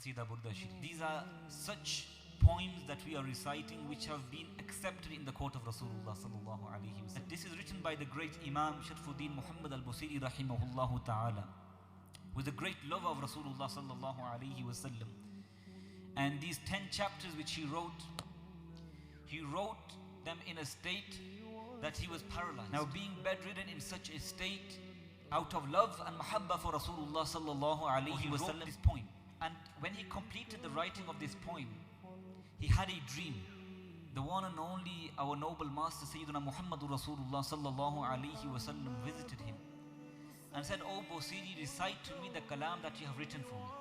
Qasida Burda Sharif. These are such poems that we are reciting which have been accepted in the court of Rasulullah sallallahu alaihi wasallam. This is written by the great Imam Sharfuddin Muhammad al-Busiri rahimahullah ta'ala, who is a great lover of Rasulullah sallallahu alaihi wasallam. And these 10 chapters which he wrote them in a state that he was paralyzed. Now, being bedridden in such a state, out of love and mahabba for Rasulullah sallallahu alaihi wasallam, this poem. And when he completed the writing of this poem, he had a dream. The one and only our noble master Sayyidina Muhammadur Rasulullah sallallahu alaihi wasallam visited him and said, "Oh Busiri, recite to me the kalam that you have written for me."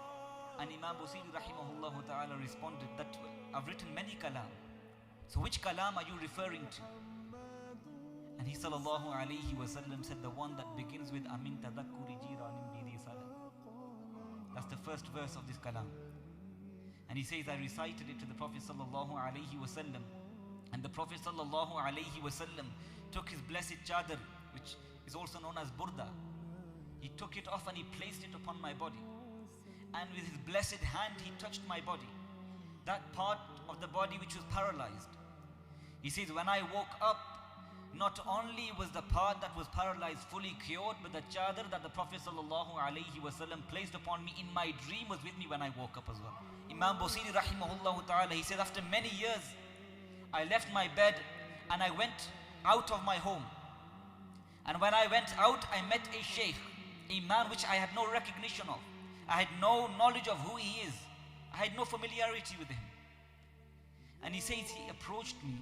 And Imam Busiri rahimahullah ta'ala responded that, "I've written many kalam. So which kalam are you referring to?" And he sallallahu alaihi wasallam said, "The one that begins with Amin tadakkuri jiranim bidi salam." That's the first verse of this kalam. And he says, I recited it to the Prophet sallallahu alaihi wasallam, and the Prophet sallallahu alaihi wasallam took his blessed chadar, which is also known as burda. He took it off and he placed it upon my body, and with his blessed hand he touched my body, that part of the body which was paralyzed. He says, when I woke up, not only was the part that was paralyzed fully cured, but the chadar that the Prophet sallallahu alaihi wasallam placed upon me in my dream was with me when I woke up as well. Imam Busiri rahimahullah ta'ala, he says, after many years, I left my bed and I went out of my home. And when I went out, I met a sheikh, a man which I had no recognition of. I had no knowledge of who he is. I had no familiarity with him. And he says, he approached me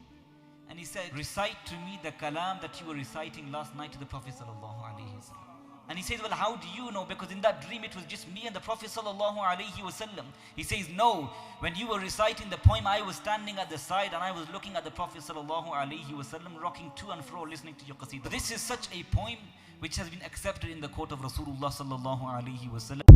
and he said, recite to me the kalam that you were reciting last night to the Prophet sallallahu alaihi wasallam. And he says, well, how do you know? Because in that dream it was just me and the Prophet sallallahu alaihi wasallam. He says, no, when you were reciting the poem, I was standing at the side and I was looking at the Prophet sallallahu alaihi wasallam, rocking to and fro, listening to your qasida. This is such a poem which has been accepted in the court of Rasulullah sallallahu alaihi wasallam.